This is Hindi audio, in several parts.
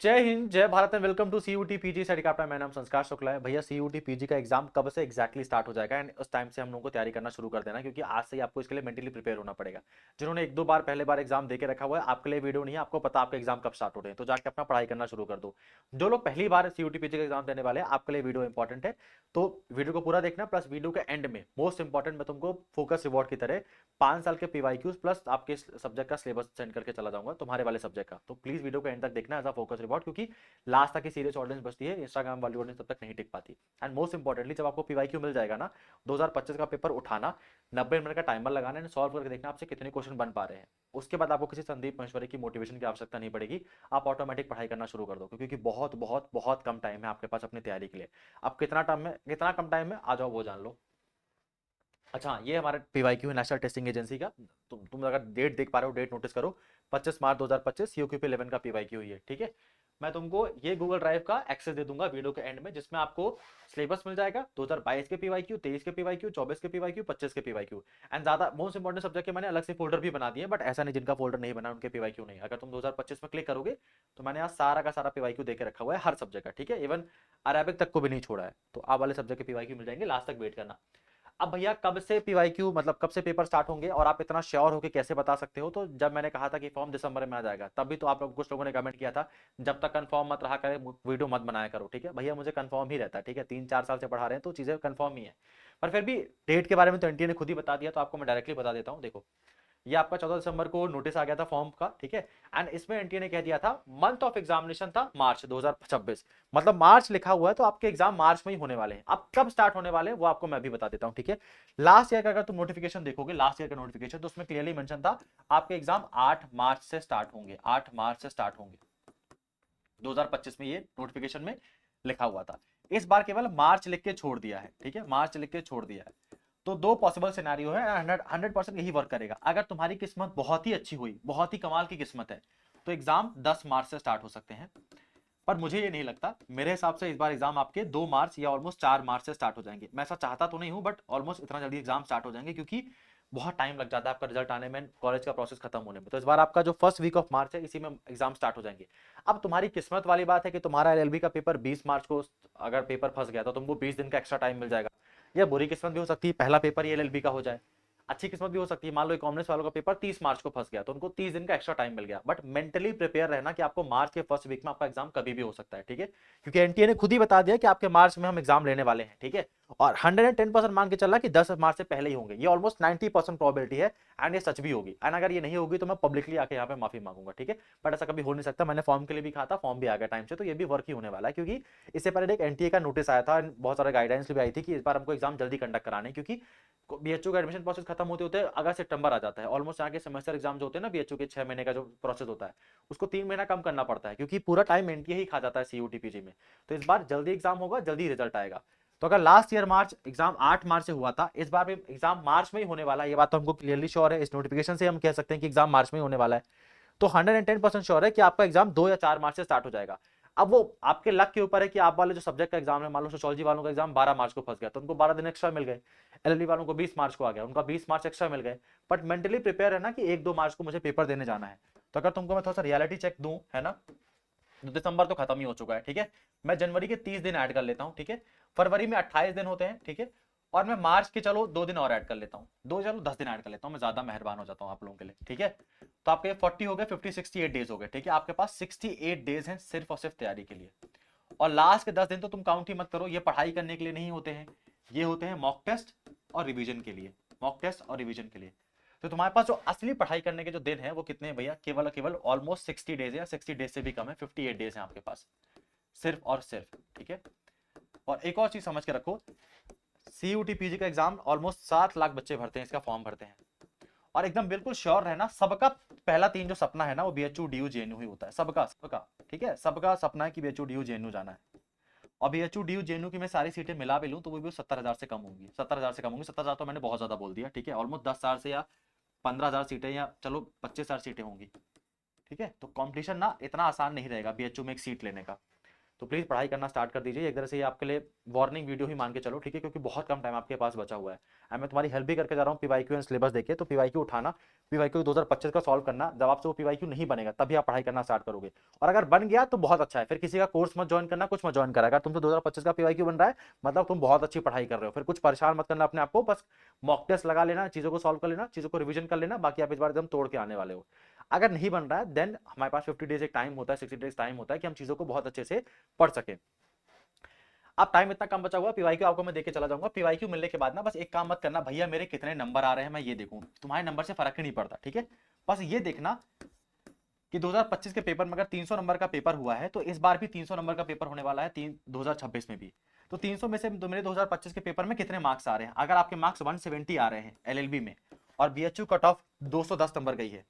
जय हिंद, जय Bharat and welcome to CUET PG study का। मेरा नाम संस्कार शुक्ला है। भैया सीयूटी पीजी का एग्जाम कब से एग्जैक्टली स्टार्ट हो जाएगा एंड उस टाइम से हम लोगों को तैयारी करना शुरू कर देना, क्योंकि आज से ही आपको इसके लिए मेंटली प्रिपेयर होना पड़ेगा। जिन्होंने एक दो बार पहले बार एग्जाम देके रखा हुआ है, आपके लिए वीडियो नहीं है, आपको पता आपके एग्जाम कब स्टार्ट हो रहे हैं, तो जाके अपना पढ़ाई करना शुरू कर दो। जो लोग पहली बार सीयूटी पीजी का एग्जाम देने वाले हैं, आपके लिए वीडियो इंपॉर्टेंट है, तो वीडियो को पूरा देखना। प्लस वीडियो के एंड में मोस्ट इंपॉर्टेंट मैं तुमको फोकस रिवॉर्ड की तरह 5 साल के पीवाईक्यूज प्लस आपके सब्जेक्ट का सिलेबस सेंड करके चला जाऊंगा तुम्हारे वाले सब्जेक्ट का। तो प्लीज वीडियो को एंड तक देखना एज अ फोकस रिवॉर्ड, क्योंकि लास्ट तक की सीरियस ऑडियंस बचती है, इंस्टाग्राम वाली ऑडियंस तब तक नहीं टिक पाती। एंड मोस्ट इंपॉर्टेंटली जब आपको पीवाईक्यू मिल जाएगा ना, 2025 का पेपर उठाना, 90 मिनट का टाइमर लगाना एंड सॉल्व करके देखना आपसे कितने क्वेश्चन बन पा रहे हैं। उसके बाद आपको किसी संदीप महेश्वरी की मोटिवेशन की आवश्यकता नहीं पड़ेगी, आप ऑटोमेटिक पढ़ाई करना शुरू कर दो, क्योंकि बहुत बहुत बहुत कम टाइम है आपके पास अपनी तैयारी के लिए। अब कितना टाइम में, कितना कम टाइम में आ जाओ वो जान लो। अच्छा, ये हमारे पीवाईक्यू है नेशनल टेस्टिंग एजेंसी का। तुम अगर डेट देख पा रहे हो, डेट नोटिस करो, 25 मार्च 2025 सीओक्यूपी 11 का पीवाईक्यू है, ठीक है। मैं तुमको ये गूगल ड्राइव का एक्सेस दे दूंगा वीडियो के एंड में, जिसमें आपको सिलेबस मिल जाएगा 2022 के पीवाईक्यू, 23 के पीवाईक्यू, 24 के पीवाईक्यू, 25 के पीवाईक्यू। एंड ज्यादा मोस्ट इंपॉर्टेंट सब्जेक्ट के मैंने अलग से फोल्डर भी बना दिए, बट ऐसा नहीं जिनका फोल्डर नहीं बना उनके पीवाईक्यू नहीं। अगर तुम 2025 में क्लिक करोगे तो मैंने यहाँ सारा का सारा पीवाईक्यू देके रखा हुआ है हर सब्जेक्ट का, ठीक है। इवन अरेबिक तक को भी नहीं छोड़ा है, तो आप वाले सब्जेक्ट के पीवाईक्यू मिल जाएंगे, लास्ट तक वेट करना। अब भैया कब से पीवाईक्यू मतलब कब से पेपर स्टार्ट होंगे और आप इतना श्योर होकर कैसे बता सकते हो? तो जब मैंने कहा था कि फॉर्म दिसंबर में आ जाएगा, तभी तो आप लोग कुछ लोगों ने कमेंट किया था जब तक कंफर्म मत रहा करे वीडियो मत बनाया करो, ठीक है। भैया मुझे कंफर्म ही रहता है, ठीक है, 3-4 साल से पढ़ा रहे हैं तो चीजें कंफर्म ही है। पर फिर भी डेट के बारे में तो एनटीए ने खुद ही बता दिया, तो आपको मैं डायरेक्टली बता देता हूँ। देखो, ये आपका 14 दिसंबर को नोटिस आ गया था फॉर्म का, ठीक है। एंड इसमें एनटीए ने कह दिया था मंथ ऑफ एग्जामिनेशन था मार्च 2026, मतलब मार्च लिखा हुआ है, तो आपके एग्जाम मार्च में ही होने वाले हैं। अब कब स्टार्ट होने वाले हैं वो आपको मैं भी बता देता हूं, ठीक है। लास्ट ईयर का अगर तुम नोटिफिकेशन देखोगे, लास्ट ईयर का नोटिफिकेशन, तो उसमें क्लियरली मेंशन था आपके एग्जाम 8 मार्च से स्टार्ट होंगे, 8 मार्च से स्टार्ट होंगे 2025 में, ये नोटिफिकेशन में लिखा हुआ था। इस बार केवल मार्च लिख के छोड़ दिया है, ठीक है, मार्च लिख के छोड़ दिया है। तो दो पॉसिबल सिनेरियो है, 100% यही वर्क करेगा। अगर तुम्हारी किस्मत बहुत ही अच्छी हुई, बहुत ही कमाल की किस्मत है, तो एग्जाम 10 मार्च से स्टार्ट हो सकते हैं। पर मुझे ये नहीं लगता, मेरे हिसाब से इस बार एग्जाम आपके 2 मार्च या ऑलमोस्ट 4 मार्च से स्टार्ट हो जाएंगे। मैं ऐसा चाहता तो नहीं हूं, बट ऑलमोस्ट इतना जल्दी एग्जाम स्टार्ट हो जाएंगे, क्योंकि बहुत टाइम लग जाता है आपका रिजल्ट आने में, कॉलेज का प्रोसेस खत्म होने में। तो इस बार आपका जो फर्स्ट वीक ऑफ मार्च है, इसी में एग्जाम स्टार्ट हो जाएंगे। अब तुम्हारी किस्मत वाली बात है कि तुम्हारा एलएलबी का पेपर 20 मार्च को अगर पेपर फंस गया तो तुमको 20 दिन का एक्स्ट्रा टाइम मिल जाएगा। या बुरी किस्मत भी हो सकती है पहला पेपर ही एलएलबी का हो जाए। अच्छी किस्मत भी हो सकती है, मान लो कॉमर्स वालों का पेपर 30 मार्च को फंस गया तो उनको 30 दिन का एक्स्ट्रा टाइम मिल गया। बट मेंटली प्रिपेयर रहना कि आपको मार्च के फर्स्ट वीक में आपका एग्जाम कभी भी हो सकता है, ठीक है, क्योंकि एनटीए ने खुद ही बता दिया कि आपके मार्च में हम एग्जाम लेने वाले हैं, ठीक है। और 110% मान के चल रहा कि 10 मार्च से पहले ही होंगे, ये ऑलमोस्ट 90% प्रोबेबिलिटी है। एंड ये सच भी होगी। एंड अगर ये नहीं होगी तो मैं पब्लिकली आके यहाँ पे माफी मांगूंगा, ठीक है। बट ऐसा कभी हो नहीं सकता। मैंने फॉर्म के लिए भी कहा था, फॉर्म भी आ गया टाइम से, तो ये भी वर्क ही होने वाला है, क्योंकि इससे पहले एक एनटीए का नोटिस आया था, बहुत सारे गाइडेंस भी आई थी कि इस बार हमको एग्जाम जल्दी कंडक्ट कराने, क्योंकि बीएचयू का एडमिशन प्रोसेस खत्म होते होते अगस्त सितंबर आ जाता है। ऑलमोस्ट यहाँ के सेमेस्टर एग्जाम जो होते हैं ना बीएचयू के, 6 महीने का जो प्रोसेस होता है, उसको 3 महीना कम करना पड़ता है, क्योंकि पूरा टाइम एनटीए ही खा जाता है सीयूटीपीजी में। तो इस बार जल्दी एग्जाम होगा, जल्दी रिजल्ट आएगा। तो अगर लास्ट ईयर मार्च एग्जाम 8 मार्च से हुआ था, इस बार भी एग्जाम मार्च में ही होने वाला है, ये बात तो हमको क्लियरली श्योर है। इस नोटिफिकेशन से हम कह सकते हैं कि एग्जाम मार्च में ही होने वाला है। तो 110% श्योर है कि आपका एग्जाम 2 या 4 मार्च से स्टार्ट हो जाएगा। अब वो आपके लक के ऊपर है कि आप वाले जो सब्जेक्ट का एग्जाम है, मान लो सोशियोलॉजी वालों का एग्जाम 12 मार्च को फंस गया तो उनको 12 दिन एक्स्ट्रा मिल गए। एलएलबी वालों को 20 मार्च को आ गया, उनका 20 मार्च एक्स्ट्रा मिल गए। बट मेंटली प्रिपेयर है ना कि 1-2 मार्च को मुझे पेपर देने जाना है। तो अगर तुमको मैं थोड़ा सा रियलिटी चेक दूं, है ना, तो दिसंबर तो खत्म ही हो चुका है, ठीक है। मैं जनवरी के 30 दिन ऐड कर लेता हूँ, ठीक है। फरवरी में 28 दिन होते हैं, ठीक है। और मैं मार्च के चलो 2 दिन और ऐड कर लेता हूँ, 2 चलो 10 दिन ऐड कर लेता हूँ, मैं ज्यादा मेहरबान हो जाता हूँ आप लोगों के लिए, ठीक है। तो आपके 40 हो गए, 50-68 डेज हो गए, ठीक है। आपके पास 68 डेज हैं सिर्फ और सिर्फ तैयारी के लिए। और लास्ट के 10 दिन तो तुम काउंट ही मत करो, ये पढ़ाई करने के लिए नहीं होते हैं, ये होते हैं मॉक टेस्ट और रिवीजन के लिए, मॉक टेस्ट और रिवीजन के लिए। तो तुम्हारे पास जो असली पढ़ाई करने के जो दिन है वो कितने हैं भैया? केवल केवल ऑलमोस्ट 60 डेज है, या 60 डेज से भी कम है, 58 डेज है आपके पास, सिर्फ और सिर्फ, ठीक है। और एक और चीज समझ के रखो, सीयूटी पीजी का एग्जाम ऑलमोस्ट 7 लाख बच्चे भरते हैं, इसका फॉर्म भरते हैं। और एकदम बिल्कुल श्योर रहना, सबका पहला 3 जो सपना है ना, वो बीएचयू डीयू जेएनयू ही होता है, सबका सबका, ठीक है। सबका सपना है कि बीएचयू डीयू जेएनयू जाना है। और बीएचयू डीयू जेएनयू की मैं सारी सीटें मिला भी लूं तो वो भी 70,000 से कम होंगी, 70,000 से कम होंगी। 70,000 तो मैंने बहुत ज्यादा बोल दिया, ठीक है। ऑलमोस्ट 10,000 से या 15,000 सीटें, या चलो 25,000 सीटें होंगी, ठीक है। तो कॉम्पिटिशन ना इतना आसान नहीं रहेगा बीएचयू में एक सीट लेने का। तो प्लीज पढ़ाई करना स्टार्ट कर दीजिए। एक तरह से ये आपके लिए वार्निंग वीडियो ही मान के चलो, ठीक है, क्योंकि बहुत कम टाइम आपके पास बचा हुआ है एंड मैं तुम्हारी हेल्प भी करके जा रहा हूँ। पीवाईक्यू एंड सिलेबस देखिए, तो पीवाईक्यू उठाना, पीवाईक्यू 2025 का सॉल्व करना। जब आपसे वो पीवाईक्यू नहीं बनेगा तभी आप पढ़ाई करना स्टार्ट करोगे, और अगर बन गया तो बहुत अच्छा है, फिर किसी का कोर्स मत ज्वाइन करना, कुछ मत ज्वाइन करा। अगर तुमसे 2025 का पीवाईक्यू बन रहा है मतलब तुम बहुत अच्छी पढ़ाई कर रहे हो, फिर कुछ परेशान मत करना अपने आप को, बस मॉक टेस्ट लगा लेना, चीजों को सॉल्व कर लेना, चीजों को रिवीजन कर लेना, बाकी आप इस बार एकदम तोड़ के आने वाले हो। अगर नहीं बन रहा है देन हमारे पास 50 डेज एक टाइम होता है, 60 डेज टाइम होता है कि हम चीजों को बहुत अच्छे से पढ़ सके। अब टाइम इतना कम बचा हुआ, पीवाईक्यू आपको मैं देके चला जाऊंगा। पीवाईक्यू मिलने के बाद ना बस एक काम मत करना, भैया मेरे कितने नंबर आ रहे हैं मैं ये देखूं, तुम्हारे नंबर से फर्क ही नहीं पड़ता, ठीक है। बस ये देखना कि 2025 के पेपर में अगर 300 नंबर का पेपर हुआ है तो इस बार भी 300 नंबर का पेपर होने वाला है 2026 में भी। तो 300 में से मेरे 2025 के पेपर में कितने मार्क्स आ रहे हैं। अगर आपके मार्क्स 170 आ रहे हैं एलएलबी में और बीएचयू कट ऑफ 210 नंबर गई है,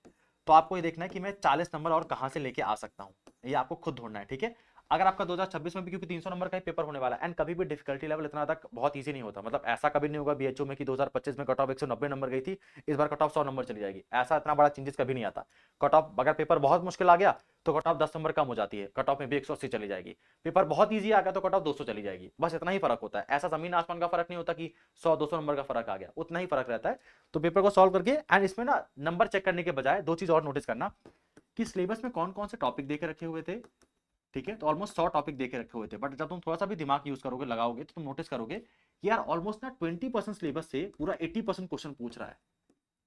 तो आपको ये देखना है कि मैं 40 नंबर और कहां से लेके आ सकता हूं, ये आपको खुद ढूंढना है, ठीक है। अगर आपका 2026 में भी, क्योंकि 300 नंबर का ही पेपर होने वाला है एंड कभी भी डिफिकल्टी लेवल इतना तक बहुत इजी नहीं होता, मतलब ऐसा कभी नहीं होगा बीएचयू में कि 2025 में कट ऑफ 190 नंबर गई थी, इस बार कट ऑफ 100 नंबर चली जाएगी, ऐसा इतना बड़ा चेंजेस कभी नहीं आता। कट ऑफ अगर पेपर बहुत मुश्किल आ गया तो कट ऑफ 10 नंबर कम हो जाती है, कट ऑफ में भी 180 चली जाएगी। पेपर बहुत ईजी आ गया तो कट ऑफ 200 चली जाएगी, बस इतना ही फर्क होता है। ऐसा जमीन आसमान का फर्क नहीं होता कि 100-200 नंबर का फर्क आ गया, उतना ही फर्क रहता है। तो पेपर को सॉल्व करके एंड इसमें ना नंबर चेक करने के बजाय दो चीज और नोटिस करना कि सिलेबस में कौन कौन से टॉपिक देके रखे हुए थे, ठीक है। तो ऑलमोस्ट 100 टॉपिक देके रखे हुए थे, बट जब तुम थोड़ा सा भी दिमाग यूज करोगे, लगाओगे, तो तुम नोटिस करोगे कि यार ऑलमोस्ट ना 20% सिलेबस से पूरा 80% क्वेश्चन पूछ रहा है।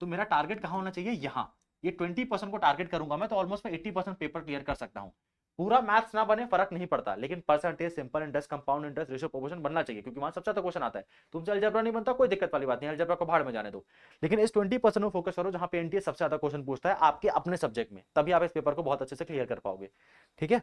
तो मेरा टारगेट कहां होना चाहिए, यहाँ। ये 20% को टारगेट करूंगा मैं तो ऑलमोस्ट मैं 80% पेपर क्लियर कर सकता हूँ। पूरा मैथ्स ना बने फर्क नहीं पड़ता, लेकिन percentage, simple interest, compound interest, ratio, proportion बनना चाहिए, क्योंकि वहां सबसे ज्यादा क्वेश्चन आता है। तुमसे अलजेब्रा नहीं बनता, कोई दिक्कत वाली बात नहीं, अलजेब्रा को भाड़ में जाने दो। लेकिन इस 20% में फोकस करो जहां पे एनटीए सबसे ज्यादा क्वेश्चन पूछता है आपके अपने सब्जेक्ट में, तभी आप इस पेपर को बहुत अच्छे से क्लियर कर पाओगे, ठीक है।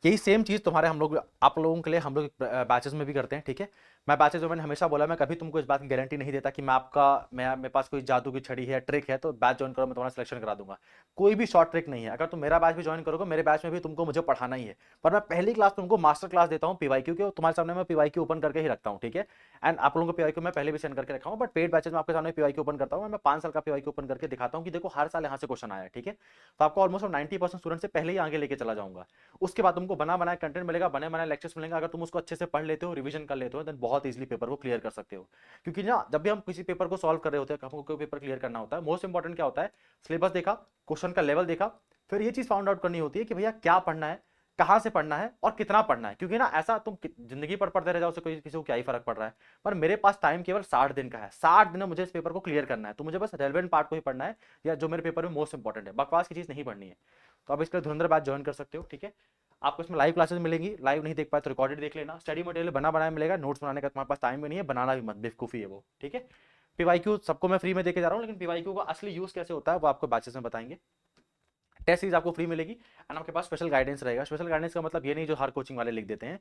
यही सेम चीज तुम्हारे हम लोग, आप लोगों के लिए हम लोग बैचेस में भी करते हैं, ठीक है। मैं बैचेस में मैंने हमेशा बोला, मैं कभी तुमको इस बात की गारंटी नहीं देता कि मैं आपका, मेरे पास कोई जादू की छड़ी है, ट्रिक है तो बैच ज्वाइन करो मैं तुम्हारा सिलेक्शन करा दूंगा। कोई भी शॉर्ट ट्रिक नहीं है। अगर तुम मेरा बैच भी ज्वाइन करोगे, मेरे बैच में भी तुमको मुझे पढ़ाना ही है, पर मैं पहली क्लास तुमको मास्टर क्लास देता हूँ पीवाईक्यू के, तुम्हारे सामने मैं पीवाईक्यू ओपन करके ही रखता हूँ, ठीक है। एंड आप लोगों को पीवाईक्यू मैं पहले भी सेंड करके रखा हूँ, बट पेड बैचेस में आपके सामने पीवाईक्यू ओपन करता हूँ। मैं 5 साल का पीवाईक्यू ओपन करके दिखाता हूँ कि देखो हर साल यहाँ से क्वेश्चन आया है, ठीक है। तो आपको ऑलमोस्ट 90% स्टूडेंट से पहले ही आगे लेके चला जाऊंगा। उसके बाद तुमको बना बनाया कंटेंट मिलेगा, बने बनाए लेक्चर्स मिलेंगे। अगर तुम उसको अच्छे से पढ़ लेते हो, रिवीजन कर लेते हो, देन बहुत इजीली पेपर को क्लियर कर सकते हो। क्योंकि ना जब भी हम किसी पेपर को सॉल्व कर रहे होते हैं, हमको कोई पेपर क्लियर करना होता है, मोस्ट इंपॉर्टेंट क्या होता है, सिलेबस देखा, क्वेश्चन का लेवल देखा, फिर ये चीज फाउंड आउट करनी होती है कि भैया क्या पढ़ना है, कहां से पढ़ना है और कितना पढ़ना है। क्योंकि ना ऐसा तुम जिंदगी पर पढ़ते रह जाओ, उससे कोई किसी को क्या ही फर्क पड़ रहा है। पर मेरे पास टाइम केवल 60 दिन का है, 60 दिन में मुझे इस पेपर को क्लियर करना है, तो मुझे बस रेलेवेंट पार्ट को ही पढ़ना है, या जो मेरे पेपर में मोस्ट इंपॉर्टेंट है, बकवास की चीज नहीं पढ़नी है। तो आप इसके लिए धुरंधर बैच ज्वाइन कर सकते हो, ठीक है। आपको इसमें लाइव क्लासेस मिलेंगी, लाइव नहीं देख पाए तो रिकॉर्डेड देख लेना। स्टडी मटेरियल बना बनाया मिलेगा, नोट्स बनाने का तुम्हारे पास टाइम भी नहीं है, बनाना भी मत, बेवकूफी है वो, ठीक है। पीवाईक्यू सबको मैं फ्री में देके जा रहा हूँ, लेकिन पीवाईक्यू का असली यूज कैसे होता है वो आपको बैचेस में बताएंगे। टेस्ट सीरीज आपको फ्री मिलेगी एंड आपके पास स्पेशल गाइडेंस रहेगा। स्पेशल गाइडेंस का मतलब ये नहीं जो हर कोचिंग वाले लिख देते हैं।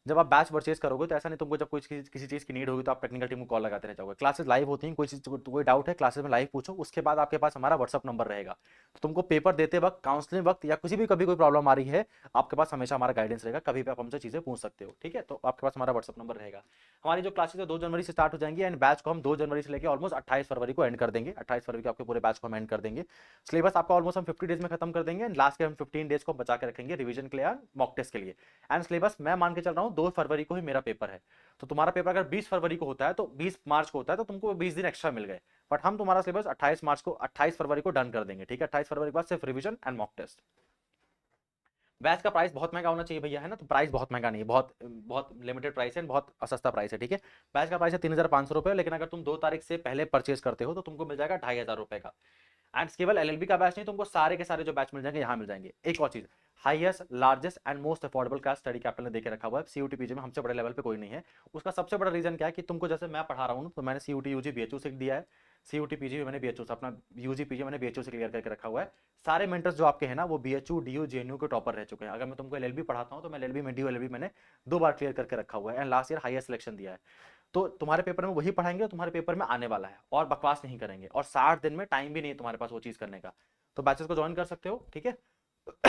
जब आप बैच परचेज करोगे तो ऐसा नहीं, तुमको जब किसी चीज़ की नीड होगी तो आप टेक्निकल टीम को कॉल लगाते रह जाओगे। क्लासेस लाइव होती हैं, कोई चीज़ कोई डाउट है क्लासेस में लाइव पूछो, उसके बाद आपके पास हमारा व्हाट्सअप नंबर रहेगा। तो तुमको पेपर देते वक्त, काउंसलिंग वक्त, या किसी भी कभी कोई प्रॉब्लम आ रही है, आपके पास हमेशा हमारा गाइडेंस रहेगा, कभी भी आप हमसे चीज़ें पूछ सकते हो, ठीक है। तो आपके पास हमारा व्हाट्सअप नंबर रहेगा। हमारी जो क्लासेस है 2 जनवरी से स्टार्ट हो जाएंगी एंड बैच को हम 2 जनवरी से लेकर ऑलमोस्ट 28 फरवरी को एंड कर देंगे। 28 फरवरी को आपके पूरे बैच को हम एंड कर देंगे। सिलेबस आपका ऑलमोस्ट हम 50 डेज में खत्म कर देंगे एंड लास्ट के हम 15 डेज को बचा के रखेंगे रिवीजन के लिए, मॉक टेस्ट के लिए। एंड सिलेबस मैं मान के चल रहा हूँ 2 फरवरी को ही मेरा पेपर है। तो तुम्हारा पेपर अगर 20 फरवरी को होता है तो 20 मार्च को होता है तो तुमको 20 दिन एक्स्ट्रा मिल गए। बट हम तुम्हारा सिलेबस 28 मार्च को, 28 फरवरी को डन कर देंगे, ठीक है। 28 फरवरी के बाद सिर्फ revision and mock test. Batch का प्राइस बहुत महंगा होना चाहिए भैया, है ना। तो प्राइस बहुत महंगा नहीं है, बहुत बहुत लिमिटेड प्राइस है, बहुत सस्ता प्राइस है, ठीक है। बैच का प्राइस है 3,500 रुपये, लेकिन अगर तुम 2 तारीख से पहले परचेज करते हो तो तुमको मिल जाएगा 2,500 रुपये का। एंड केवल एलएलबी का बैच नहीं, तुमको सारे के सारे जो बैच मिल जाएंगे यहाँ मिल जाएंगे। एक और चीज, highest, largest and most affordable class study capital ने देके रखा हुआ है। सीयूटी पीजी में हमसे बड़े लेवल पे कोई नहीं है। उसका सबसे बड़ा रीजन क्या है कि तुमको, जैसे मैं पढ़ा रहा हूँ तो मैंने सीयूटी यूजी बीएचयू से दिया है, सीयूटी पीजी में मैंने बीएचयू से, अपना यूजी पीजी मैंने बीएचयू से क्लियर करके रखा हुआ है। सारे मेंटर्स जो आपके हैं ना वो बीएचयू, डीयू, जेएनयू के टॉपर रह चुके हैं। अगर मैं तुमको एलएलबी पढ़ाता हूँ तो मैं एलएलबी में, डीयू एलएलबी मैंने 2 बार क्लियर करके रखा हुआ है and last year highest selection दिया है। तो तुम्हारे पेपर में वही पढ़ाएंगे, तुम्हारे पेपर में आने वाला है, और बकवास नहीं करेंगे, और 60 दिन में टाइम भी नहीं है तुम्हारे पास वो चीज करने का। तो बैचेस को ज्वाइन कर सकते हो, ठीक है।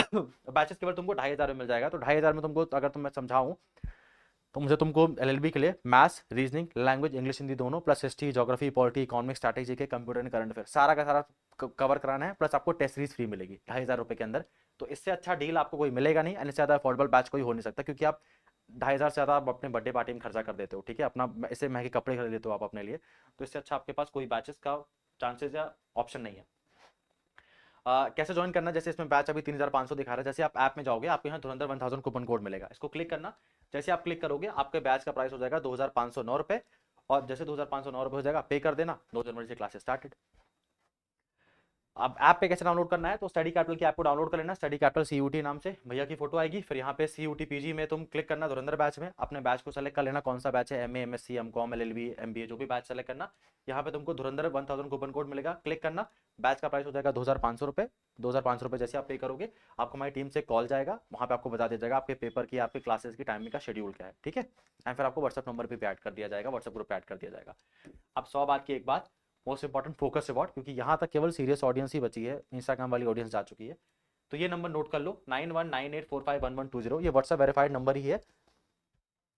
बैचेस केवल तुमको 2,500 में मिल जाएगा। तो 2,500 में तुमको, अगर तुम मैं समझाऊं तो मुझे तुमको एलएलबी के लिए maths, reasoning, language, English, Hindi दोनों, plus history, geography, polity, economics, strategy के, कंप्यूटर एंड करंट अफेयर, सारा का सारा कवर कराना है। प्लस आपको टेस्ट सीरीज फ्री मिलेगी 2,500 रुपये के अंदर। तो इससे अच्छा डील आपको कोई मिलेगा नहीं, एंड इससे ज़्यादा अफोर्डेबल बैच कोई हो नहीं सकता, क्योंकि आप 2,500 से ज़्यादा आप अपने बर्थडे पार्टी में खर्चा कर देते हो, ठीक है, अपना इससे महंगे कपड़े खरीद लेते हो आप अपने लिए, तो इससे अच्छा आपके पास कोई बैचेस का चांसेस या ऑप्शन नहीं है। कैसे ज्वाइन करना, जैसे इसमें बैच अभी 3,500 दिखा रहा है, जैसे आप ऐप में जाओगे आपको यहाँ धुरंधर 1000 कूपन कोड मिलेगा, इसको क्लिक करना। जैसे आप क्लिक करोगे आपके बैच का प्राइस हो जाएगा 2,509 रुपये, और जैसे 2,509 रुपये हो जाएगा, पे कर देना, 2 जनवरी से क्लासेस स्टार्टेड। अब ऐप पे कैसे डाउनलोड करना है, तो स्टडी कैपिटल की ऐप को डाउनलोड कर लेना, स्टडी कैपिटल सीयूटी नाम से भैया की फोटो आएगी, फिर यहाँ पे सीयूटी पीजी में तुम क्लिक करना, धुरंधर बैच में अपने बैच को सेलेक्ट कर लेना, कौन सा बैच है, MA, MSc, MCom, LLB, MBA, जो भी बैच सेलेक्ट करना। यहाँ पे तुमको धुरंधर 1000 कूपन कोड मिलेगा, क्लिक करना, बैच का प्राइस हो जाएगा 2,500 रुपये। 2,500 रुपये जैसे आप पे करोगे, आपको हमारी टीम से कॉल जाएगा, वहाँ पे आपको बता दिया जाएगा आपके पेपर की, आपके क्लासेस की टाइमिंग का शेड्यूल क्या है, ठीक है, एंड फिर आपको व्हाट्सएप नंबर पे ऐड कर दिया जाएगा, व्हाट्सएप ग्रुप पे ऐड कर दिया जाएगा। अब 100 बात की एक बात, मोस्ट इंपॉर्टेंट फोकस अबाउट, क्योंकि यहाँ तक केवल सीरियस ऑडियंस ही बची है, इंस्टाग्राम वाली ऑडियंस जा चुकी है, तो ये नंबर नोट कर लो, 9198451120, ये व्हाट्सएप वेरीफाइड नंबर ही है,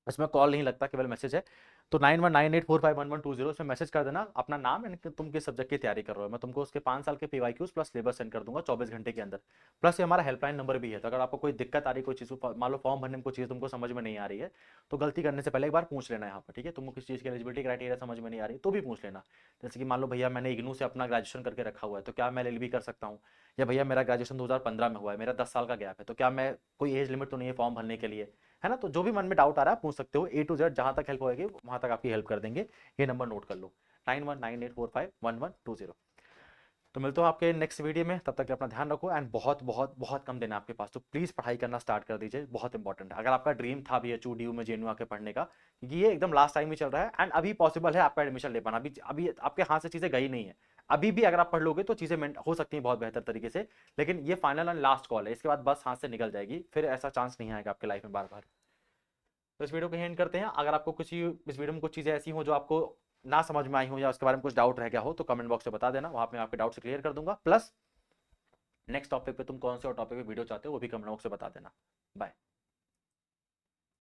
इसमें कॉल नहीं लगता, केवल मैसेज है। तो 9198451120 इसमें मैसेज कर देना अपना नाम एंड तुम किस सब्जेक्ट की तैयारी कर रहे हो, मैं तुमको उसके 5 साल के पीवाईक्यूज प्लस सिलेबस सेंड कर दूंगा 24 घंटे के अंदर। प्लस ये हमारा हेल्पलाइन नंबर भी है, तो अगर आपको कोई दिक्कत आ रही है, कोई चीज़, मान लो फॉर्म भरने में कोई चीज़ तुमको समझ में नहीं आ रही है, तो गलती करने से पहले एक बार पूछ लेना यहाँ पर, ठीक है, तुमको किस चीज़ की एलिजिबिलिटी क्राइटेरिया समझ में नहीं आ रही तो भी पूछ लेना। जैसे कि मान लो भैया मैंने इग्नू से अपना ग्रेजुएशन करके रखा हुआ है, तो क्या मैं एलएलबी कर सकता हूँ, या भैया मेरा ग्रेजुएशन 2015 में हुआ है, मेरा 10 साल का गैप है, तो क्या मैं, कोई एज लिमिट तो नहीं है फॉर्म भरने के लिए, है ना, तो जो भी मन में डाउट आ रहा है पूछ सकते हो, ए टू जेड जहां तक हेल्प होगी वहां तक आपकी हेल्प कर देंगे। ये नंबर नोट कर लो, 9198451120। तो मिलते हो आपके नेक्स्ट वीडियो में, तब तक अपना ध्यान रखो, एंड बहुत बहुत बहुत कम दिन है आपके पास, तो प्लीज़ पढ़ाई करना स्टार्ट कर दीजिए, बहुत इंपॉर्टेंट है। अगर आपका ड्रीम था भी एचयू डीयू में जेएनयू आके पढ़ने का, क्योंकि ये एकदम लास्ट टाइम ही चल रहा है, एंड अभी पॉसिबल है आपका एडमिशन ले पाना, अभी अभी आपके हाथ से चीज़ें गई नहीं है, अभी भी अगर आप पढ़ लोगे तो चीज़ें हो सकती हैं बहुत बेहतर तरीके से, लेकिन ये फाइनल एंड लास्ट कॉल है, इसके बाद बस हाथ से निकल जाएगी, फिर ऐसा चांस नहीं आएगा आपके लाइफ में बार बार। तो इस वीडियो को एंड करते हैं। अगर आपको कुछ इस वीडियो में कुछ चीज़ें ऐसी हो जो आपको ना समझ में आई हो, या उसके बारे में कुछ डाउट रह गया हो, तो कमेंट बॉक्स में बता देना, वहाँ पे मैं आपके डाउट से क्लियर कर दूंगा। प्लस नेक्स्ट टॉपिक पे तुम कौन से और टॉपिक पे वीडियो चाहते हो वो भी कमेंट बॉक्स में बता देना।